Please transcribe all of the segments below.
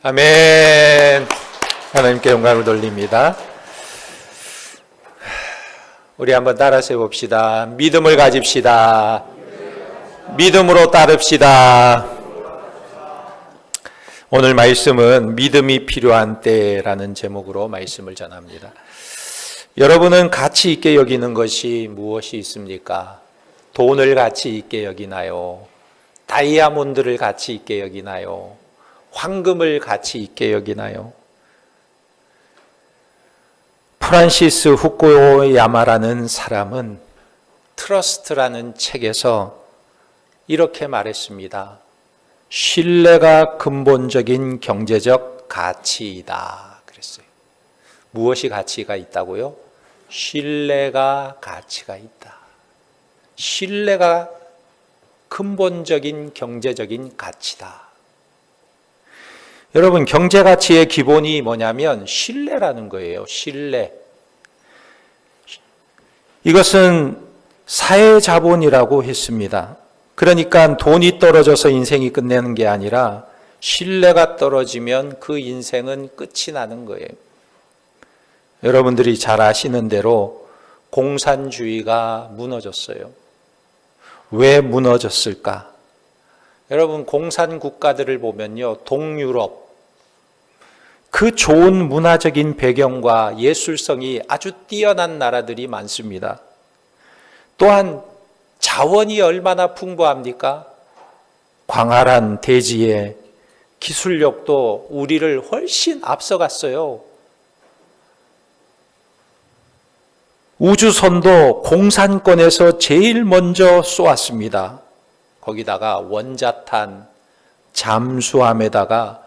아멘. 하나님께 영광을 돌립니다. 우리 한번 따라서 해봅시다. 믿음을 가집시다. 믿음으로 따릅시다. 오늘 말씀은 믿음이 필요한 때라는 제목으로 말씀을 전합니다. 여러분은 가치 있게 여기는 것이 무엇이 있습니까? 돈을 가치 있게 여기나요? 다이아몬드를 가치 있게 여기나요? 황금을 가치 있게 여기나요? 프란시스 후쿠야마라는 사람은 트러스트라는 책에서 이렇게 말했습니다. 신뢰가 근본적인 경제적 가치이다 그랬어요. 무엇이 가치가 있다고요? 신뢰가 가치가 있다. 신뢰가 근본적인 경제적인 가치다. 여러분, 경제 가치의 기본이 뭐냐면 신뢰라는 거예요. 신뢰. 이것은 사회 자본이라고 했습니다. 그러니까 돈이 떨어져서 인생이 끝내는 게 아니라 신뢰가 떨어지면 그 인생은 끝이 나는 거예요. 여러분들이 잘 아시는 대로 공산주의가 무너졌어요. 왜 무너졌을까? 여러분, 공산 국가들을 보면요, 동유럽, 그 좋은 문화적인 배경과 예술성이 아주 뛰어난 나라들이 많습니다. 또한 자원이 얼마나 풍부합니까? 광활한 대지에 기술력도 우리를 훨씬 앞서갔어요. 우주선도 공산권에서 제일 먼저 쏘았습니다. 거기다가 원자탄, 잠수함에다가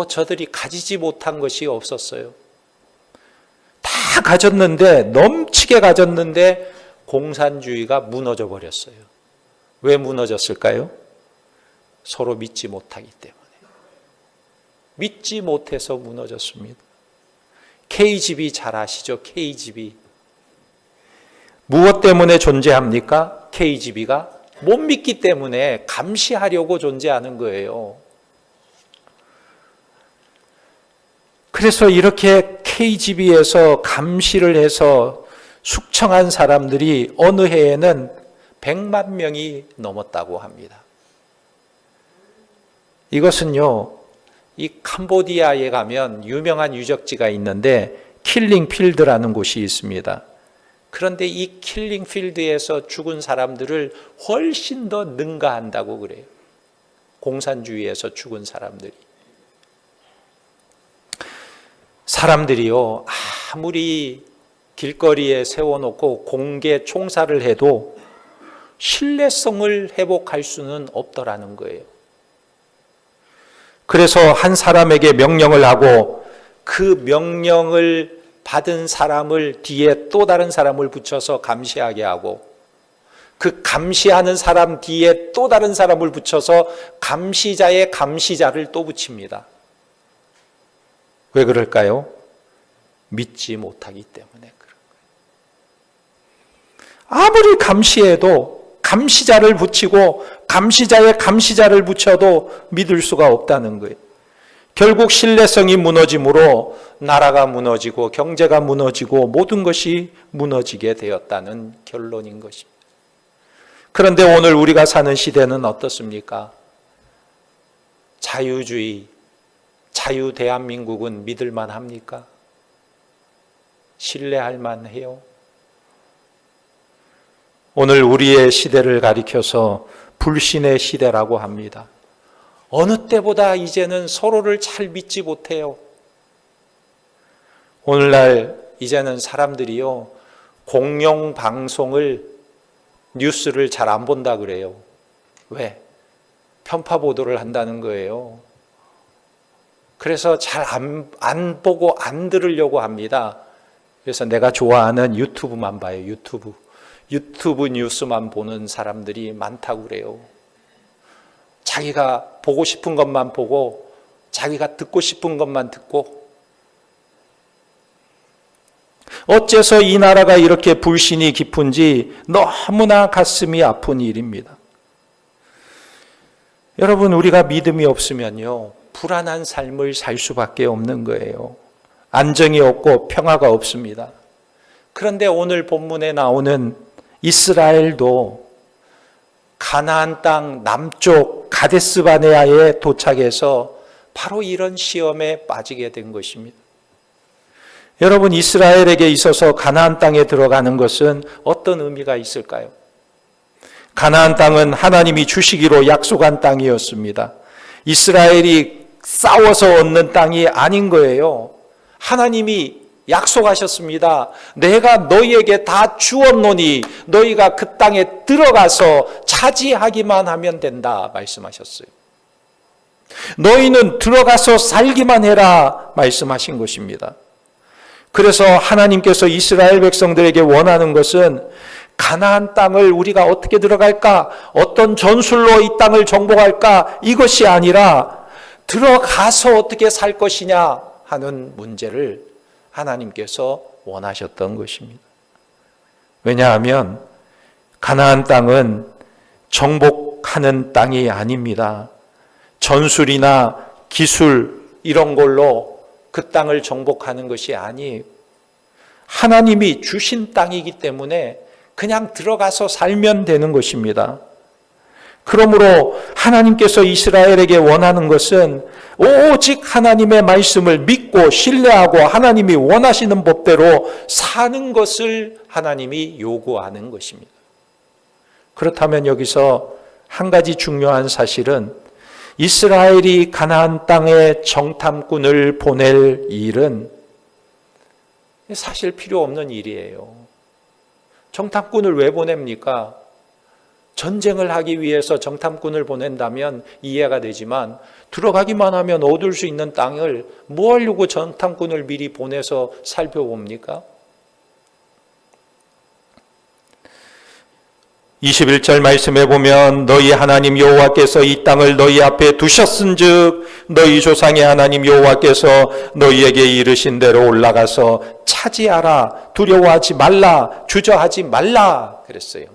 저들이 가지지 못한 것이 없었어요. 다 가졌는데, 넘치게 가졌는데 공산주의가 무너져 버렸어요. 왜 무너졌을까요? 서로 믿지 못하기 때문에. 믿지 못해서 무너졌습니다. KGB 잘 아시죠? KGB. 무엇 때문에 존재합니까? KGB가 못 믿기 때문에 감시하려고 존재하는 거예요. 그래서 이렇게 KGB에서 감시를 해서 숙청한 사람들이 어느 해에는 100만 명이 넘었다고 합니다. 이것은요, 이 캄보디아에 가면 유명한 유적지가 있는데 킬링 필드라는 곳이 있습니다. 그런데 이 킬링 필드에서 죽은 사람들을 훨씬 더 능가한다고 그래요. 공산주의에서 죽은 사람들이. 사람들이요, 아무리 길거리에 세워놓고 공개 총살을 해도 신뢰성을 회복할 수는 없더라는 거예요. 그래서 한 사람에게 명령을 하고 그 명령을 받은 사람을 뒤에 또 다른 사람을 붙여서 감시하게 하고 그 감시하는 사람 뒤에 또 다른 사람을 붙여서 감시자의 감시자를 또 붙입니다. 왜 그럴까요? 믿지 못하기 때문에 그런 거예요. 아무리 감시해도 감시자를 붙이고 감시자의 감시자를 붙여도 믿을 수가 없다는 거예요. 결국 신뢰성이 무너짐으로 나라가 무너지고 경제가 무너지고 모든 것이 무너지게 되었다는 결론인 것입니다. 그런데 오늘 우리가 사는 시대는 어떻습니까? 자유주의, 자유 대한민국은 믿을만 합니까? 신뢰할 만해요? 오늘 우리의 시대를 가리켜서 불신의 시대라고 합니다. 어느 때보다 이제는 서로를 잘 믿지 못해요. 오늘날 이제는 사람들이요, 공영방송을, 뉴스를 잘 안 본다 그래요. 왜? 편파 보도를 한다는 거예요. 그래서 잘 안 보고 안 들으려고 합니다. 그래서 내가 좋아하는 유튜브만 봐요. 유튜브 뉴스만 보는 사람들이 많다고 그래요. 자기가 보고 싶은 것만 보고 자기가 듣고 싶은 것만 듣고. 어째서 이 나라가 이렇게 불신이 깊은지 너무나 가슴이 아픈 일입니다. 여러분, 우리가 믿음이 없으면요, 불안한 삶을 살 수밖에 없는 거예요. 안정이 없고 평화가 없습니다. 그런데 오늘 본문에 나오는 이스라엘도 가나안 땅 남쪽 가데스 바네아에 도착해서 바로 이런 시험에 빠지게 된 것입니다. 여러분, 이스라엘에게 있어서 가나안 땅에 들어가는 것은 어떤 의미가 있을까요? 가나안 땅은 하나님이 주시기로 약속한 땅이었습니다. 이스라엘이 싸워서 얻는 땅이 아닌 거예요. 하나님이 약속하셨습니다. 내가 너희에게 다 주었노니 너희가 그 땅에 들어가서 차지하기만 하면 된다 말씀하셨어요. 너희는 들어가서 살기만 해라 말씀하신 것입니다. 그래서 하나님께서 이스라엘 백성들에게 원하는 것은 가나안 땅을 우리가 어떻게 들어갈까? 어떤 전술로 이 땅을 정복할까? 이것이 아니라 들어가서 어떻게 살 것이냐 하는 문제를 하나님께서 원하셨던 것입니다. 왜냐하면 가나안 땅은 정복하는 땅이 아닙니다. 전술이나 기술 이런 걸로 그 땅을 정복하는 것이 아니에요. 하나님이 주신 땅이기 때문에 그냥 들어가서 살면 되는 것입니다. 그러므로 하나님께서 이스라엘에게 원하는 것은 오직 하나님의 말씀을 믿고 신뢰하고 하나님이 원하시는 법대로 사는 것을 하나님이 요구하는 것입니다. 그렇다면 여기서 한 가지 중요한 사실은 이스라엘이 가나안 땅에 정탐꾼을 보낼 일은 사실 필요 없는 일이에요. 정탐꾼을 왜 보냅니까? 전쟁을 하기 위해서 정탐꾼을 보낸다면 이해가 되지만 들어가기만 하면 얻을 수 있는 땅을 뭐 하려고 정탐꾼을 미리 보내서 살펴봅니까? 21절 말씀에 보면 너희 하나님 여호와께서 이 땅을 너희 앞에 두셨은즉 너희 조상의 하나님 여호와께서 너희에게 이르신 대로 올라가서 차지하라. 두려워하지 말라. 주저하지 말라. 그랬어요.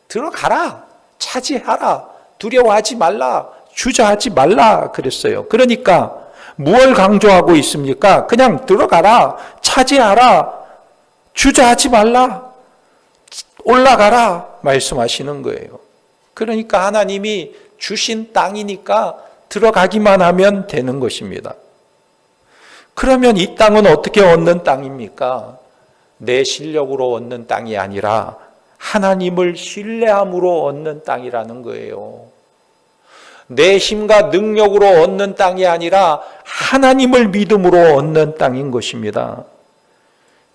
들어가라. 차지하라. 두려워하지 말라. 주저하지 말라. 그랬어요. 그러니까 무엇을 강조하고 있습니까? 그냥 들어가라. 차지하라. 주저하지 말라. 올라가라 말씀하시는 거예요. 그러니까 하나님이 주신 땅이니까 들어가기만 하면 되는 것입니다. 그러면 이 땅은 어떻게 얻는 땅입니까? 내 실력으로 얻는 땅이 아니라 하나님을 신뢰함으로 얻는 땅이라는 거예요. 내 힘과 능력으로 얻는 땅이 아니라 하나님을 믿음으로 얻는 땅인 것입니다.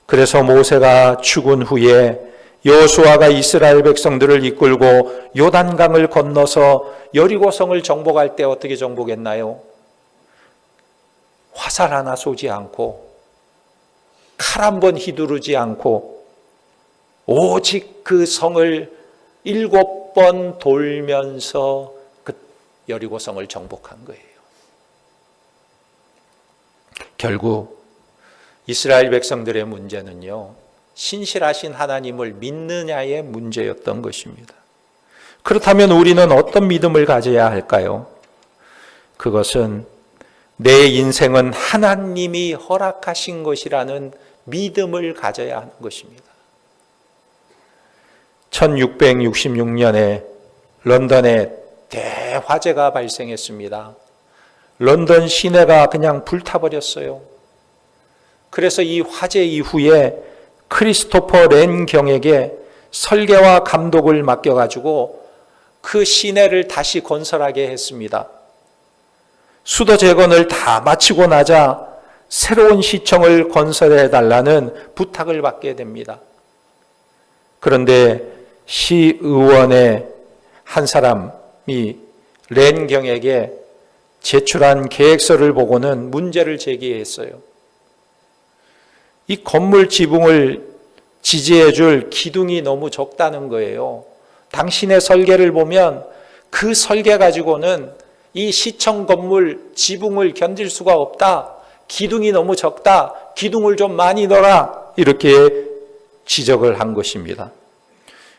그래서 모세가 죽은 후에 여호수아가 이스라엘 백성들을 이끌고 요단강을 건너서 여리고성을 정복할 때 어떻게 정복했나요? 화살 하나 쏘지 않고 칼 한 번 휘두르지 않고 오직 그 성을 7번 돌면서 그 여리고성을 정복한 거예요. 결국 이스라엘 백성들의 문제는요, 신실하신 하나님을 믿느냐의 문제였던 것입니다. 그렇다면 우리는 어떤 믿음을 가져야 할까요? 그것은 내 인생은 하나님이 허락하신 것이라는 믿음을 가져야 하는 것입니다. 1666년에 런던에 대화재가 발생했습니다. 런던 시내가 그냥 불타버렸어요. 그래서 이 화재 이후에 크리스토퍼 렌 경에게 설계와 감독을 맡겨가지고 그 시내를 다시 건설하게 했습니다. 수도 재건을 다 마치고 나자 새로운 시청을 건설해달라는 부탁을 받게 됩니다. 그런데 시의원의 한 사람이 렌 경에게 제출한 계획서를 보고는 문제를 제기했어요. 이 건물 지붕을 지지해 줄 기둥이 너무 적다는 거예요. 당신의 설계를 보면 그 설계 가지고는 이 시청 건물 지붕을 견딜 수가 없다. 기둥이 너무 적다. 기둥을 좀 많이 넣어라. 이렇게 지적을 한 것입니다.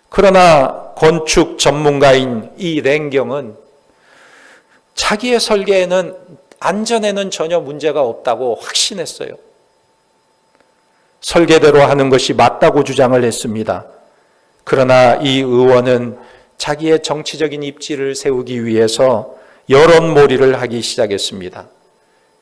그러나 건축 전문가인 이 랭경은 자기의 설계에는 안전에는 전혀 문제가 없다고 확신했어요. 설계대로 하는 것이 맞다고 주장을 했습니다. 그러나 이 의원은 자기의 정치적인 입지를 세우기 위해서 여론몰이를 하기 시작했습니다.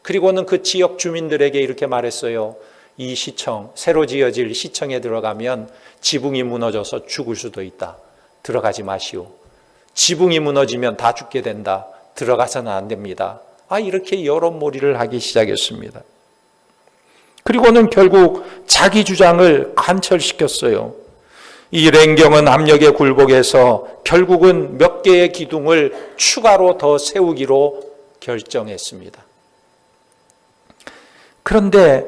그리고는 그 지역 주민들에게 이렇게 말했어요. 이 시청, 새로 지어질 시청에 들어가면 지붕이 무너져서 죽을 수도 있다. 들어가지 마시오. 지붕이 무너지면 다 죽게 된다. 들어가서는 안 됩니다. 이렇게 여론몰이를 하기 시작했습니다. 그리고는 결국 자기 주장을 관철시켰어요. 이 랭경은 압력에 굴복해서 결국은 몇 개의 기둥을 추가로 더 세우기로 결정했습니다. 그런데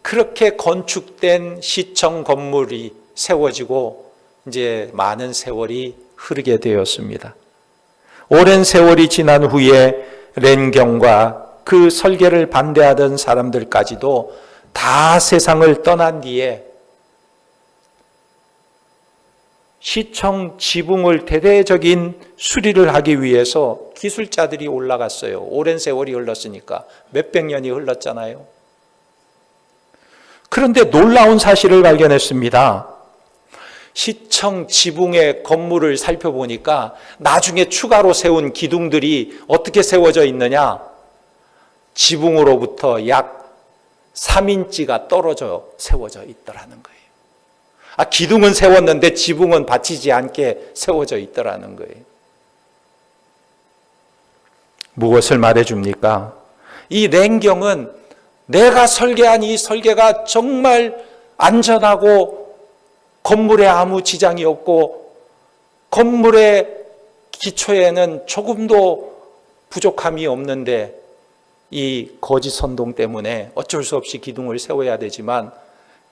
그렇게 건축된 시청 건물이 세워지고 이제 많은 세월이 흐르게 되었습니다. 오랜 세월이 지난 후에 랭경과 그 설계를 반대하던 사람들까지도 다 세상을 떠난 뒤에 시청 지붕을 대대적인 수리를 하기 위해서 기술자들이 올라갔어요. 오랜 세월이 흘렀으니까 몇백 년이 흘렀잖아요. 그런데 놀라운 사실을 발견했습니다. 시청 지붕의 건물을 살펴보니까 나중에 추가로 세운 기둥들이 어떻게 세워져 있느냐? 지붕으로부터 약 3인치가 떨어져 세워져 있더라는 거예요. 기둥은 세웠는데 지붕은 받치지 않게 세워져 있더라는 거예요. 무엇을 말해줍니까? 이 랭경은 내가 설계한 이 설계가 정말 안전하고 건물에 아무 지장이 없고 건물의 기초에는 조금도 부족함이 없는데 이 거짓 선동 때문에 어쩔 수 없이 기둥을 세워야 되지만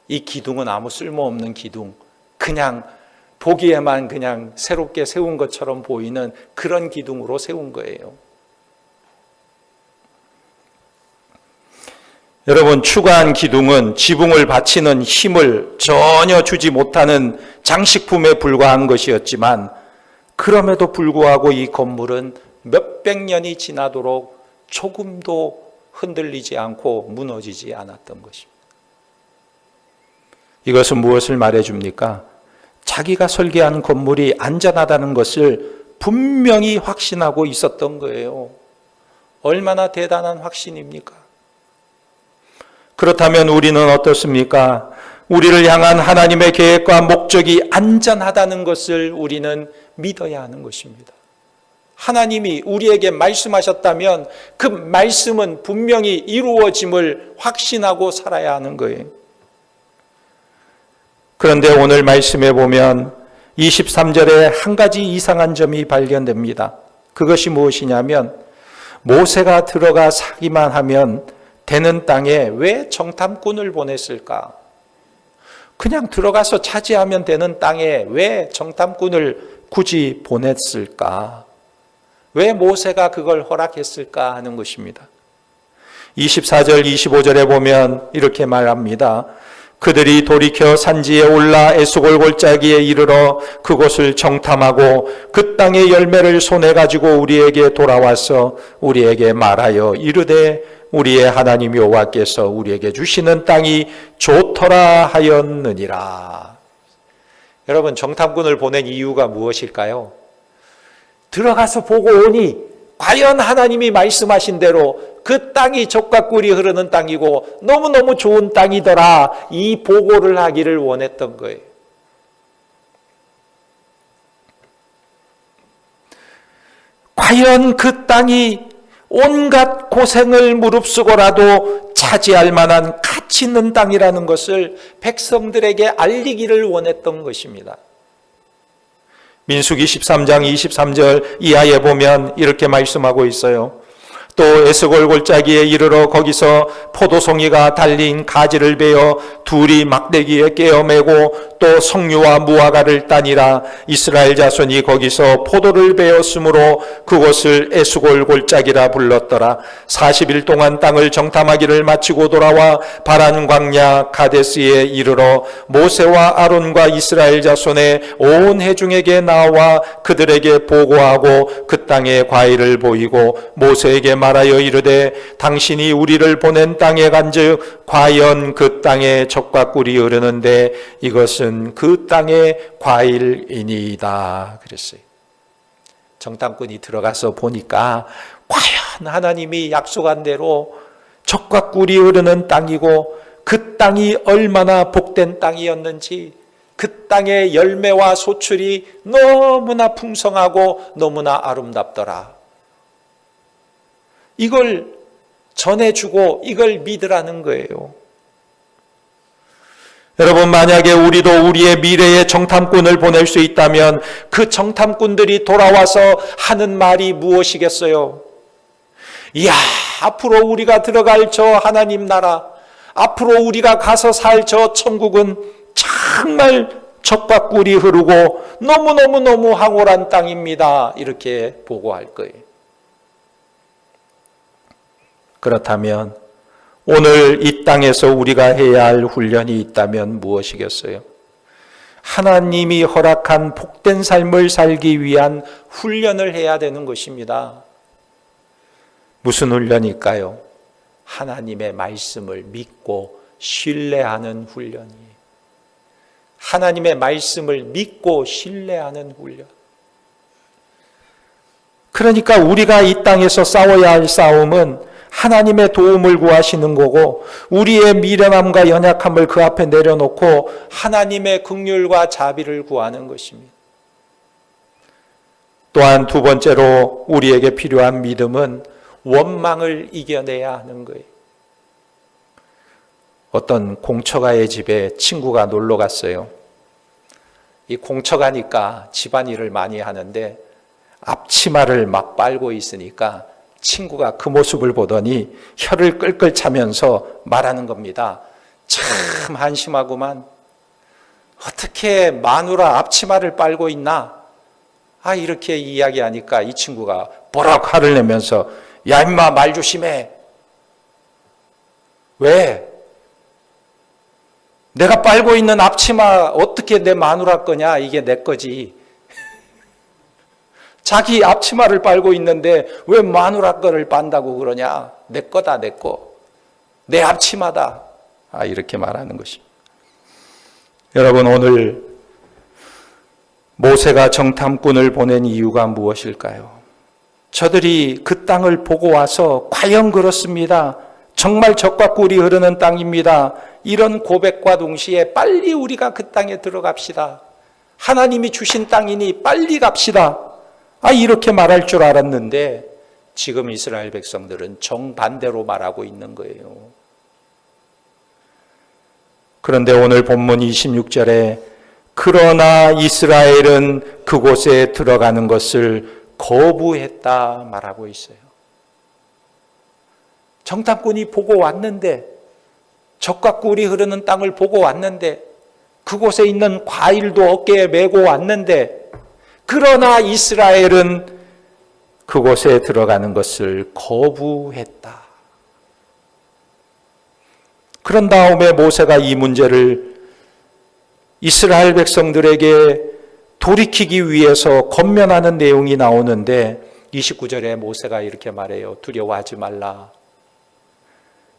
이 기둥은 아무 쓸모없는 기둥, 그냥 보기에만 그냥 새롭게 세운 것처럼 보이는 그런 기둥으로 세운 거예요. 여러분, 추가한 기둥은 지붕을 받치는 힘을 전혀 주지 못하는 장식품에 불과한 것이었지만 그럼에도 불구하고 이 건물은 몇백 년이 지나도록 조금도 흔들리지 않고 무너지지 않았던 것입니다. 이것은 무엇을 말해줍니까? 자기가 설계한 건물이 안전하다는 것을 분명히 확신하고 있었던 거예요. 얼마나 대단한 확신입니까? 그렇다면 우리는 어떻습니까? 우리를 향한 하나님의 계획과 목적이 안전하다는 것을 우리는 믿어야 하는 것입니다. 하나님이 우리에게 말씀하셨다면 그 말씀은 분명히 이루어짐을 확신하고 살아야 하는 거예요. 그런데 오늘 말씀에 보면 23절에 한 가지 이상한 점이 발견됩니다. 그것이 무엇이냐면 모세가 들어가 사기만 하면 되는 땅에 왜 정탐꾼을 보냈을까? 그냥 들어가서 차지하면 되는 땅에 왜 정탐꾼을 굳이 보냈을까? 왜 모세가 그걸 허락했을까 하는 것입니다. 24절, 25절에 보면 이렇게 말합니다. 그들이 돌이켜 산지에 올라 에스골 골짜기에 이르러 그곳을 정탐하고 그 땅의 열매를 손에 가지고 우리에게 돌아와서 우리에게 말하여 이르되 우리의 하나님 여호와께서 우리에게 주시는 땅이 좋더라 하였느니라. 여러분, 정탐꾼을 보낸 이유가 무엇일까요? 들어가서 보고 오니 과연 하나님이 말씀하신 대로 그 땅이 젖과 꿀이 흐르는 땅이고 너무너무 좋은 땅이더라, 이 보고를 하기를 원했던 거예요. 과연 그 땅이 온갖 고생을 무릅쓰고라도 차지할 만한 가치 있는 땅이라는 것을 백성들에게 알리기를 원했던 것입니다. 민수기 13장 23절 이하에 보면 이렇게 말씀하고 있어요. 또 에스골 골짜기에 이르러 거기서 포도송이가 달린 가지를 베어 둘이 막대기에 깨어매고 또 석류와 무화과를 따니라. 이스라엘 자손이 거기서 포도를 베었으므로 그곳을 에스골 골짜기라 불렀더라. 40일 동안 땅을 정탐하기를 마치고 돌아와 바란 광야 가데스에 이르러 모세와 아론과 이스라엘 자손의 온 회중에게 나와 그들에게 보고하고 그 땅의 과일을 보이고 모세에게 말하여 이르되 당신이 우리를 보낸 땅에 간즉 과연 그 땅에 젖과 꿀이 흐르는데 이것은 그 땅의 과일이니이다 그랬어요. 정탐꾼이 들어가서 보니까 과연 하나님이 약속한 대로 젖과 꿀이 흐르는 땅이고 그 땅이 얼마나 복된 땅이었는지, 그 땅의 열매와 소출이 너무나 풍성하고 너무나 아름답더라. 이걸 전해주고 이걸 믿으라는 거예요. 여러분, 만약에 우리도 우리의 미래의 정탐꾼을 보낼 수 있다면 그 정탐꾼들이 돌아와서 하는 말이 무엇이겠어요? 이야, 앞으로 우리가 들어갈 저 하나님 나라, 앞으로 우리가 가서 살 저 천국은 정말 젖과 꿀이 흐르고 너무너무너무 황홀한 땅입니다. 이렇게 보고할 거예요. 그렇다면 오늘 이 땅에서 우리가 해야 할 훈련이 있다면 무엇이겠어요? 하나님이 허락한 복된 삶을 살기 위한 훈련을 해야 되는 것입니다. 무슨 훈련일까요? 하나님의 말씀을 믿고 신뢰하는 훈련이에요. 하나님의 말씀을 믿고 신뢰하는 훈련. 그러니까 우리가 이 땅에서 싸워야 할 싸움은 하나님의 도움을 구하시는 거고, 우리의 미련함과 연약함을 그 앞에 내려놓고 하나님의 긍휼과 자비를 구하는 것입니다. 또한 두 번째로 우리에게 필요한 믿음은 원망을 이겨내야 하는 거예요. 어떤 공처가의 집에 친구가 놀러 갔어요. 이 공처가니까 집안일을 많이 하는데 앞치마를 막 빨고 있으니까 친구가 그 모습을 보더니 혀를 끌끌 차면서 말하는 겁니다. 참 한심하구만. 어떻게 마누라 앞치마를 빨고 있나? 이렇게 이야기하니까 이 친구가 보락 화를 내면서 야 임마 말 조심해. 왜? 내가 빨고 있는 앞치마 어떻게 내 마누라 거냐? 이게 내 거지. 자기 앞치마를 빨고 있는데 왜 마누라 거를 빤다고 그러냐? 내 거다, 내 거. 내 앞치마다. 이렇게 말하는 것입니다. 여러분, 오늘 모세가 정탐꾼을 보낸 이유가 무엇일까요? 저들이 그 땅을 보고 와서 과연 그렇습니다. 정말 젖과 꿀이 흐르는 땅입니다. 이런 고백과 동시에 빨리 우리가 그 땅에 들어갑시다. 하나님이 주신 땅이니 빨리 갑시다. 이렇게 말할 줄 알았는데 지금 이스라엘 백성들은 정반대로 말하고 있는 거예요. 그런데 오늘 본문 26절에 그러나 이스라엘은 그곳에 들어가는 것을 거부했다 말하고 있어요. 정탐꾼이 보고 왔는데, 젖과 꿀이 흐르는 땅을 보고 왔는데, 그곳에 있는 과일도 어깨에 메고 왔는데, 그러나 이스라엘은 그곳에 들어가는 것을 거부했다. 그런 다음에 모세가 이 문제를 이스라엘 백성들에게 돌이키기 위해서 권면하는 내용이 나오는데 29절에 모세가 이렇게 말해요. 두려워하지 말라.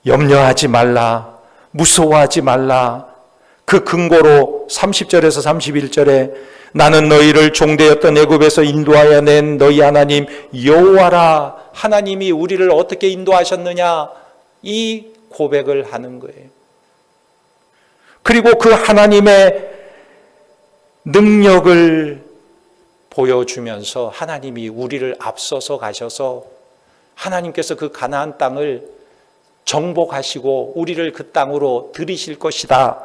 염려하지 말라. 무서워하지 말라. 그 근거로 30절에서 31절에 나는 너희를 종되었던 애굽에서 인도하여 낸 너희 하나님 여호와라. 하나님이 우리를 어떻게 인도하셨느냐, 이 고백을 하는 거예요. 그리고 그 하나님의 능력을 보여주면서 하나님이 우리를 앞서서 가셔서 하나님께서 그 가나안 땅을 정복하시고 우리를 그 땅으로 들이실 것이다.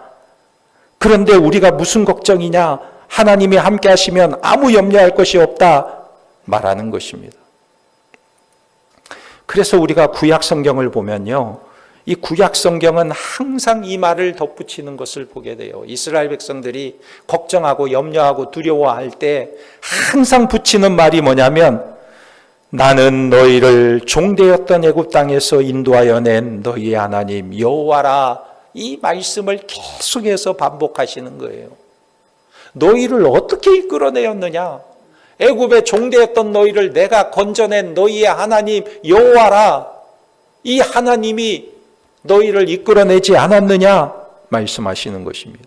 그런데 우리가 무슨 걱정이냐? 하나님이 함께 하시면 아무 염려할 것이 없다 말하는 것입니다. 그래서 우리가 구약 성경을 보면요, 이 구약 성경은 항상 이 말을 덧붙이는 것을 보게 돼요. 이스라엘 백성들이 걱정하고 염려하고 두려워할 때 항상 붙이는 말이 뭐냐면 나는 너희를 종되었던 애굽 땅에서 인도하여 낸 너희의 하나님 여호와라. 이 말씀을 계속해서 반복하시는 거예요. 너희를 어떻게 이끌어내었느냐? 애굽의 종되었던 너희를 내가 건져낸 너희의 하나님 여호와라. 이 하나님이 너희를 이끌어내지 않았느냐 말씀하시는 것입니다.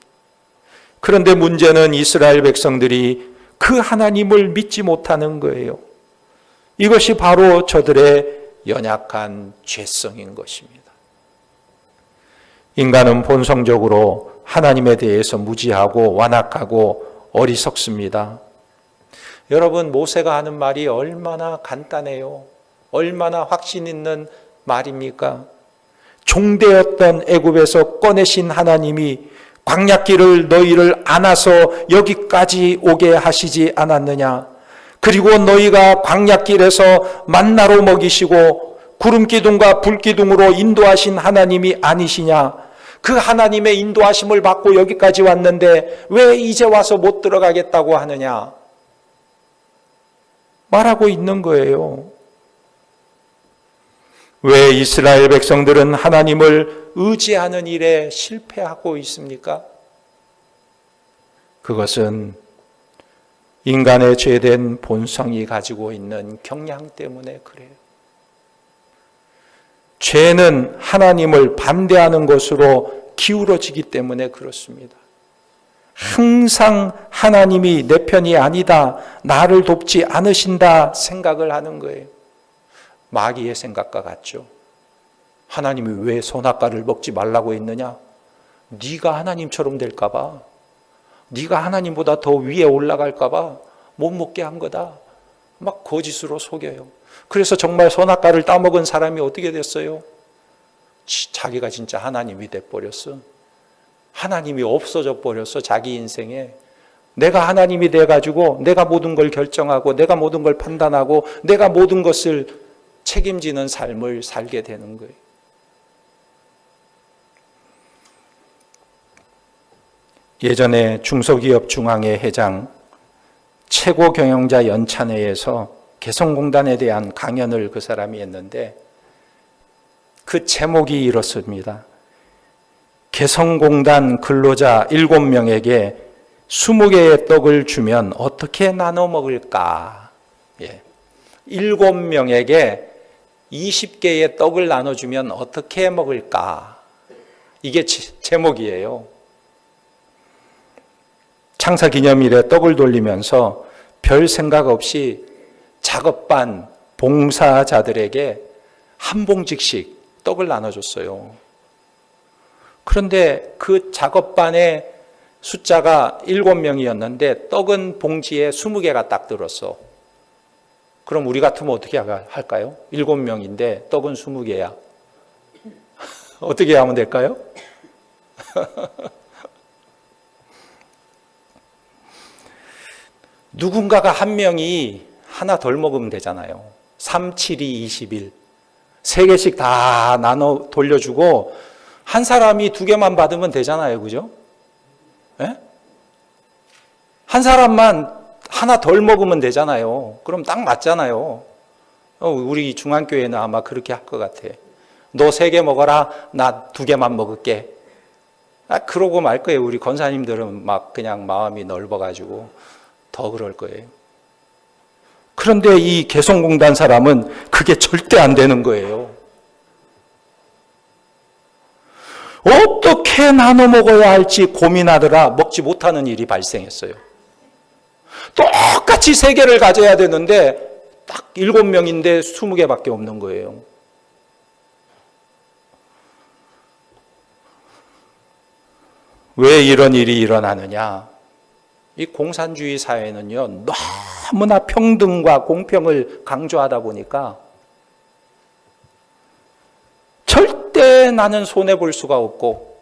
그런데 문제는 이스라엘 백성들이 그 하나님을 믿지 못하는 거예요. 이것이 바로 저들의 연약한 죄성인 것입니다. 인간은 본성적으로 하나님에 대해서 무지하고 완악하고 어리석습니다. 여러분, 모세가 하는 말이 얼마나 간단해요. 얼마나 확신 있는 말입니까? 종되었던 애굽에서 꺼내신 하나님이 광야길을 너희를 안아서 여기까지 오게 하시지 않았느냐? 그리고 너희가 광야길에서 만나로 먹이시고 구름기둥과 불기둥으로 인도하신 하나님이 아니시냐? 그 하나님의 인도하심을 받고 여기까지 왔는데 왜 이제 와서 못 들어가겠다고 하느냐? 말하고 있는 거예요. 왜 이스라엘 백성들은 하나님을 의지하는 일에 실패하고 있습니까? 그것은 인간의 죄된 본성이 가지고 있는 경향 때문에 그래요. 죄는 하나님을 반대하는 것으로 기울어지기 때문에 그렇습니다. 항상 하나님이 내 편이 아니다, 나를 돕지 않으신다 생각을 하는 거예요. 마귀의 생각과 같죠. 하나님이 왜 선악과를 먹지 말라고 했느냐? 네가 하나님처럼 될까 봐. 네가 하나님보다 더 위에 올라갈까 봐 못 먹게 한 거다. 막 거짓으로 속여요. 그래서 정말 선악과를 따먹은 사람이 어떻게 됐어요? 자기가 진짜 하나님이 돼버렸어. 하나님이 없어져 버렸어. 자기 인생에. 내가 하나님이 돼가지고 내가 모든 걸 결정하고 내가 모든 걸 판단하고 내가 모든 것을 책임지는 삶을 살게 되는 거예요. 예전에 중소기업 중앙회 회장 최고 경영자 연찬회에서 개성공단에 대한 강연을 그 사람이 했는데 그 제목이 이렇습니다. 개성공단 근로자 7명에게 20개의 떡을 주면 어떻게 나눠 먹을까? 7명에게 20개의 떡을 나눠주면 어떻게 먹을까? 이게 제목이에요. 창사기념일에 떡을 돌리면서 별 생각 없이 작업반 봉사자들에게 한 봉지씩 떡을 나눠줬어요. 그런데 그 작업반의 숫자가 7명이었는데 떡은 봉지에 20개가 딱 들었어. 그럼 우리 같으면 어떻게 할까요? 7명인데 떡은 20개야. 어떻게 하면 될까요? 누군가가 한 명이 하나 덜 먹으면 되잖아요. 3, 7이 21. 3개씩 다 나눠 돌려주고 한 사람이 2개만 받으면 되잖아요. 그죠? 네? 한 사람만 하나 덜 먹으면 되잖아요. 그럼 딱 맞잖아요. 우리 중앙교회는 아마 그렇게 할 것 같아. 너 3개 먹어라. 나 2개만 먹을게. 그러고 말 거예요. 우리 권사님들은 막 그냥 마음이 넓어가지고 더 그럴 거예요. 그런데 이 개성공단 사람은 그게 절대 안 되는 거예요. 어떻게 나눠 먹어야 할지 고민하더라 먹지 못하는 일이 발생했어요. 똑같이 3개를 가져야 되는데 딱 7명인데 20개밖에 없는 거예요. 왜 이런 일이 일어나느냐? 이 공산주의 사회는요, 너무나 평등과 공평을 강조하다 보니까 절대 나는 손해볼 수가 없고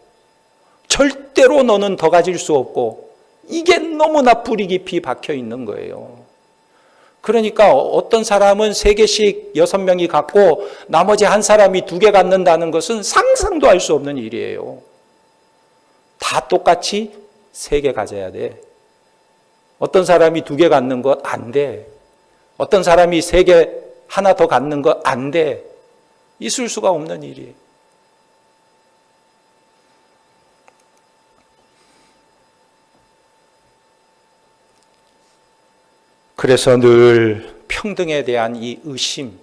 절대로 너는 더 가질 수 없고 이게 너무나 뿌리 깊이 박혀 있는 거예요. 그러니까 어떤 사람은 3개씩 6명이 갖고 나머지 한 사람이 2개 갖는다는 것은 상상도 할 수 없는 일이에요. 다 똑같이 3개 가져야 돼. 어떤 사람이 2개 갖는 것 안 돼. 어떤 사람이 3개 하나 더 갖는 것 안 돼. 있을 수가 없는 일이에요. 그래서 늘 평등에 대한 이 의심,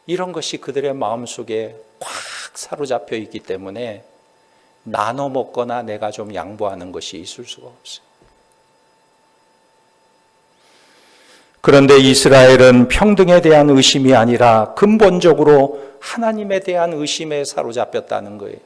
이런 것이 그들의 마음속에 꽉 사로잡혀 있기 때문에 나눠 먹거나 내가 좀 양보하는 것이 있을 수가 없어요. 그런데 이스라엘은 평등에 대한 의심이 아니라 근본적으로 하나님에 대한 의심에 사로잡혔다는 거예요.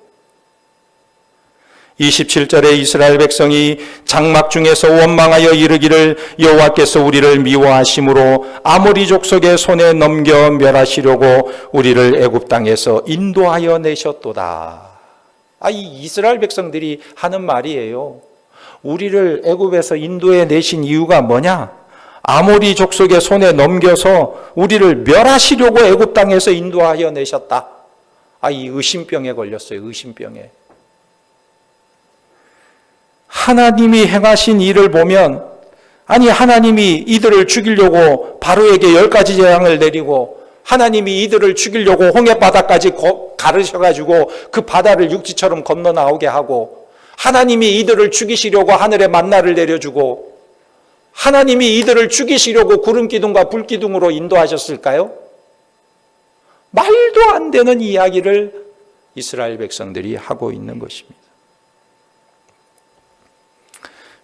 27절에 이스라엘 백성이 장막 중에서 원망하여 이르기를 여호와께서 우리를 미워하심으로 아모리 족속의 손에 넘겨 멸하시려고 우리를 애굽 땅에서 인도하여 내셨도다. 이 이스라엘 백성들이 하는 말이에요. 우리를 애굽에서 인도해 내신 이유가 뭐냐? 아모리 족속의 손에 넘겨서 우리를 멸하시려고 애굽 땅에서 인도하여 내셨다. 이 의심병에 걸렸어요. 의심병에. 하나님이 행하신 일을 보면, 하나님이 이들을 죽이려고 바로에게 10가지 재앙을 내리고, 하나님이 이들을 죽이려고 홍해바다까지 가르셔가지고 그 바다를 육지처럼 건너 나오게 하고, 하나님이 이들을 죽이시려고 하늘에 만나를 내려주고, 하나님이 이들을 죽이시려고 구름기둥과 불기둥으로 인도하셨을까요? 말도 안 되는 이야기를 이스라엘 백성들이 하고 있는 것입니다.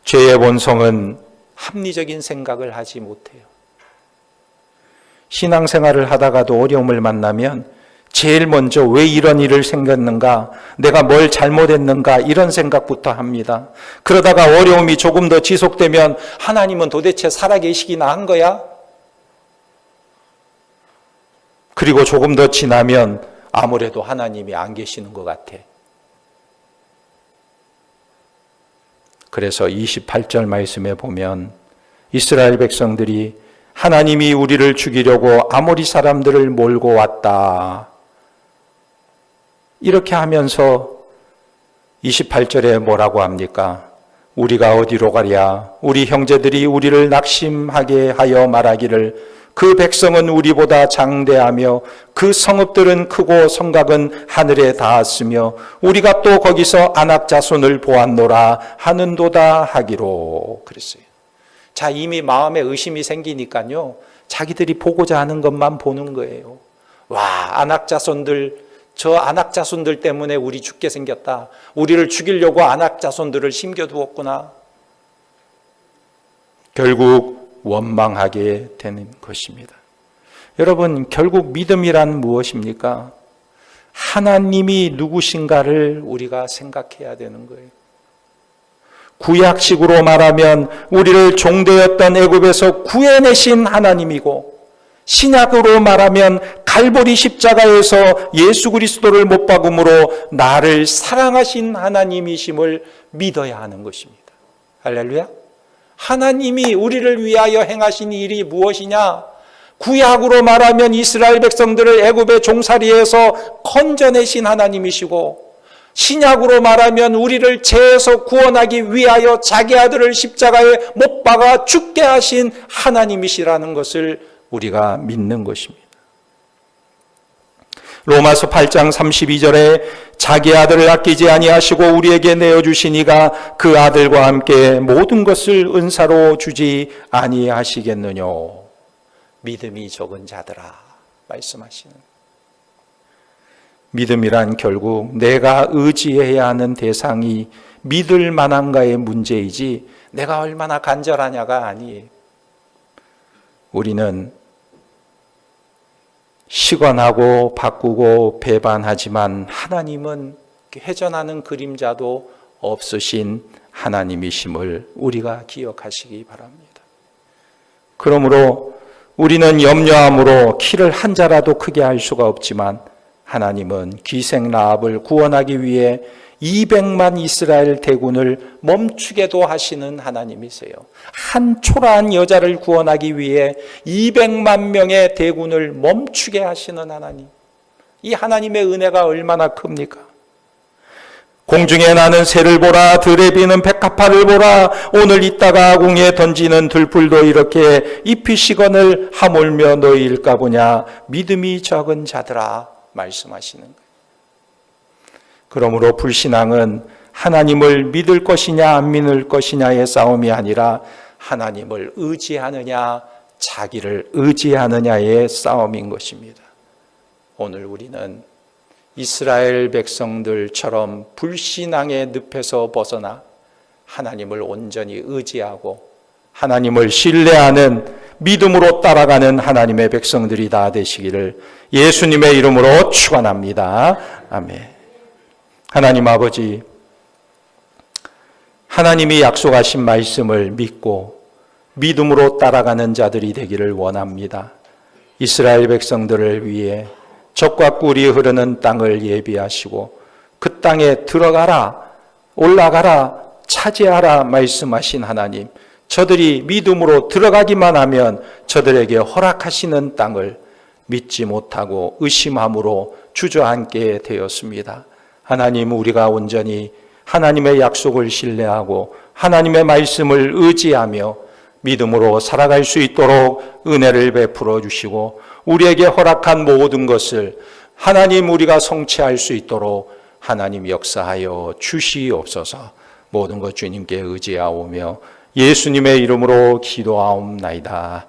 죄의 본성은 합리적인 생각을 하지 못해요. 신앙생활을 하다가도 어려움을 만나면 제일 먼저 왜 이런 일을 생겼는가, 내가 뭘 잘못했는가, 이런 생각부터 합니다. 그러다가 어려움이 조금 더 지속되면 하나님은 도대체 살아계시기나 한 거야? 그리고 조금 더 지나면 아무래도 하나님이 안 계시는 것 같아. 그래서 28절 말씀에 보면 이스라엘 백성들이 하나님이 우리를 죽이려고 아모리 사람들을 몰고 왔다, 이렇게 하면서 28절에 뭐라고 합니까? 우리가 어디로 가랴? 우리 형제들이 우리를 낙심하게 하여 말하기를 그 백성은 우리보다 장대하며 그 성읍들은 크고 성곽은 하늘에 닿았으며 우리가 또 거기서 아낙 자손을 보았노라 하는도다 하기로 그랬어요. 자, 이미 마음에 의심이 생기니까요, 자기들이 보고자 하는 것만 보는 거예요. 아낙 자손들, 저 아낙 자손들 때문에 우리 죽게 생겼다. 우리를 죽이려고 아낙 자손들을 심겨두었구나. 결국 원망하게 되는 것입니다. 여러분, 결국 믿음이란 무엇입니까? 하나님이 누구신가를 우리가 생각해야 되는 거예요. 구약식으로 말하면 우리를 종되었던 애굽에서 구해내신 하나님이고, 신약으로 말하면 갈보리 십자가에서 예수 그리스도를 못 박음으로 나를 사랑하신 하나님이심을 믿어야 하는 것입니다. 할렐루야. 하나님이 우리를 위하여 행하신 일이 무엇이냐? 구약으로 말하면 이스라엘 백성들을 애굽의 종살이에서 건져내신 하나님이시고, 신약으로 말하면 우리를 죄에서 구원하기 위하여 자기 아들을 십자가에 못 박아 죽게 하신 하나님이시라는 것을 우리가 믿는 것입니다. 로마서 8장 32절에 자기 아들을 아끼지 아니하시고 우리에게 내어주시니가 그 아들과 함께 모든 것을 은사로 주지 아니하시겠느냐. 믿음이 적은 자들아 말씀하시는. 믿음이란 결국 내가 의지해야 하는 대상이 믿을 만한가의 문제이지 내가 얼마나 간절하냐가 아니에요. 우리는 시건하고 바꾸고 배반하지만 하나님은 회전하는 그림자도 없으신 하나님이심을 우리가 기억하시기 바랍니다. 그러므로 우리는 염려함으로 키를 한 자라도 크게 할 수가 없지만 하나님은 귀생 라합을 구원하기 위해 200만 이스라엘 대군을 멈추게도 하시는 하나님이세요. 한 초라한 여자를 구원하기 위해 200만 명의 대군을 멈추게 하시는 하나님. 이 하나님의 은혜가 얼마나 큽니까? 공중에 나는 새를 보라, 들에 비는 백합화를 보라, 오늘 있다가 아궁이에 던지는 들풀도 이렇게 잎이 시건을 하물며 너희일까 보냐. 믿음이 적은 자들아 말씀하시는 거예요. 그러므로 불신앙은 하나님을 믿을 것이냐 안 믿을 것이냐의 싸움이 아니라 하나님을 의지하느냐, 자기를 의지하느냐의 싸움인 것입니다. 오늘 우리는 이스라엘 백성들처럼 불신앙의 늪에서 벗어나 하나님을 온전히 의지하고 하나님을 신뢰하는 믿음으로 따라가는 하나님의 백성들이 다 되시기를 예수님의 이름으로 축원합니다. 아멘. 하나님 아버지, 하나님이 약속하신 말씀을 믿고 믿음으로 따라가는 자들이 되기를 원합니다. 이스라엘 백성들을 위해 젖과 꿀이 흐르는 땅을 예비하시고 그 땅에 들어가라, 올라가라, 차지하라 말씀하신 하나님, 저들이 믿음으로 들어가기만 하면 저들에게 허락하시는 땅을 믿지 못하고 의심함으로 주저앉게 되었습니다. 하나님, 우리가 온전히 하나님의 약속을 신뢰하고 하나님의 말씀을 의지하며 믿음으로 살아갈 수 있도록 은혜를 베풀어 주시고 우리에게 허락한 모든 것을 하나님 우리가 성취할 수 있도록 하나님 역사하여 주시옵소서. 모든 것 주님께 의지하오며 예수님의 이름으로 기도하옵나이다.